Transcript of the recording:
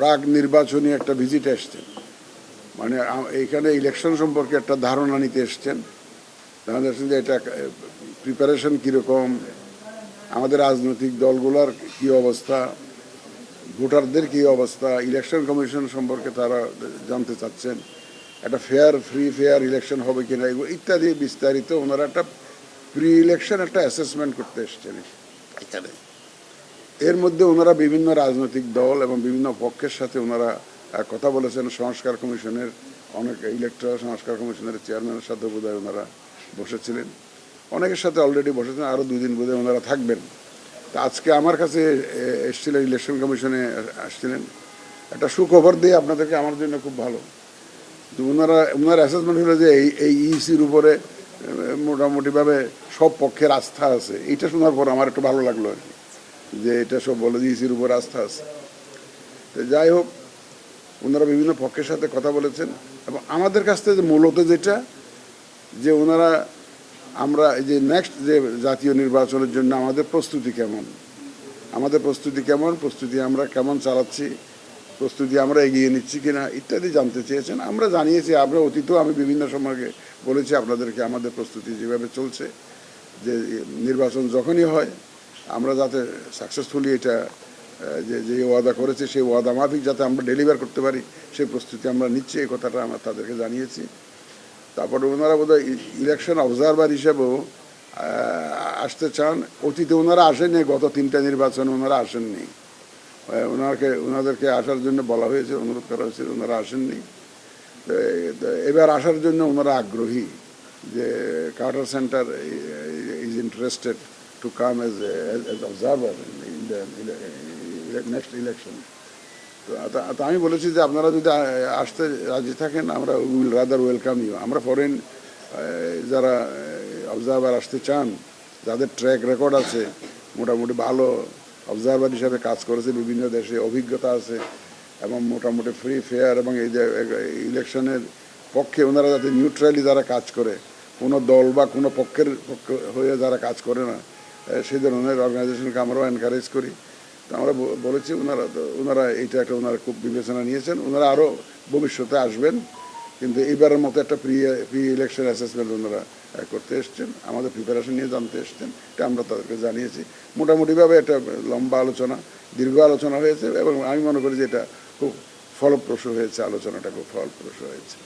প্রাক নির্বাচনী একটা ভিজিট এসছেন, মানে এইখানে ইলেকশন সম্পর্কে একটা ধারণা নিতে এসছেন। জানা যাচ্ছে যে এটা প্রিপারেশন কীরকম, আমাদের রাজনৈতিক দলগুলোর কী অবস্থা, ভোটারদের কী অবস্থা, ইলেকশন কমিশন সম্পর্কে তারা জানতে চাচ্ছেন, একটা ফ্রি ফেয়ার ইলেকশন হবে কিনা, এগুলো ইত্যাদি বিস্তারিত ওনারা একটা প্রি ইলেকশন একটা অ্যাসেসমেন্ট করতে এসছেন এখানে। এর মধ্যে ওনারা বিভিন্ন রাজনৈতিক দল এবং বিভিন্ন পক্ষের সাথে ওনারা কথা বলেছেন। সংস্কার কমিশনের ইলেকট্রাল সংস্কার কমিশনের চেয়ারম্যানের সাথে বোধহয় ওনারা বসেছিলেন, অনেকের সাথে অলরেডি বসেছেন, আরও 2 দিন বোধহয় ওনারা থাকবেন। তা আজকে আমার কাছে এসেছিলেন, ইলেকশন কমিশনে আসছিলেন, একটা সুখবর দিয়ে আপনাদেরকে, আমার জন্য খুব ভালো। তো ওনার অ্যাসেসমেন্ট হলো যে এই ইসির উপরে মোটামুটিভাবে সব পক্ষের আস্থা আছে। এইটা শোনার পর আমার একটু ভালো লাগলো আর কি, যে এটা সব বলে যে ইসির উপর আস্থা আছে। তো যাই হোক, ওনারা বিভিন্ন পক্ষের সাথে কথা বলেছেন এবং আমাদের কাছ থেকে মূলত যেটা যে ওনারা আমরা এই যে নেক্সট যে জাতীয় নির্বাচনের জন্য আমাদের প্রস্তুতি কেমন, প্রস্তুতি আমরা কেমন চালাচ্ছি, প্রস্তুতি আমরা এগিয়ে নিচ্ছি কিনা ইত্যাদি জানতে চেয়েছেন। আমরা জানিয়েছি, আমরা অতীতেও আমি বিভিন্ন সময় বলেছি আপনাদেরকে আমাদের প্রস্তুতি যেভাবে চলছে, যে নির্বাচন যখনই হয় আমরা যাতে সাকসেসফুলি এটা যে ওয়াদা করেছে সেই ওয়াদা মাফিক যাতে আমরা ডেলিভার করতে পারি সেই প্রস্তুতি আমরা নিচ্ছি, এই কথাটা আমরা তাদেরকে জানিয়েছি। তারপরে ওনারা বোধহয় ইলেকশন অবজারভার হিসেবেও আসতে চান। অতীতে ওনারা আসেননি, গত 3টা নির্বাচনে ওনারা আসেননি, ওনাদেরকে আসার জন্য বলা হয়েছে, অনুরোধ করা হয়েছিল, ওনারা আসেননি। এবার আসার জন্য ওনারা আগ্রহী, যে Carter center is interested to come as observer in the next election. তো আমি বলেছি যে আপনারা যদি আসতে রাজি থাকেন, আমরা উইল রাদার ওয়েলকাম ইউ। আমরা ফরেন যারা অবজারভার আসতে চান, যাদের ট্র্যাক রেকর্ড আছে, মোটামুটি ভালো অবজারভার হিসাবে কাজ করেছে, বিভিন্ন দেশে অভিজ্ঞতা আছে এবং মোটামুটি ফ্রি ফেয়ার এবং এই যে ইলেকশনের পক্ষে ওনারা যাতে নিউট্রালি যারা কাজ করে, কোনো দল বা কোনো পক্ষের হয়ে যারা কাজ করে না, সেই ধরনের অর্গানাইজেশনকে আমরাও এনকারেজ করি। তো আমরা বলেছি, ওনারা এইটা একটা ওনারা খুব বিবেচনা নিয়েছেন। ওনারা আরও ভবিষ্যতে আসবেন, কিন্তু এইবারের মতো একটা প্রি ইলেকশন অ্যাসেসমেন্ট ওনারা করতে এসছেন, আমাদের প্রিপারেশন নিয়ে জানতে এসছেন, এটা আমরা তাদেরকে জানিয়েছি। মোটামুটিভাবে একটা লম্বা আলোচনা, দীর্ঘ আলোচনা হয়েছে এবং আমি মনে করি যে এটা খুব ফলপ্রসূ হয়েছে, আলোচনাটা খুব ফলপ্রসূ হয়েছে।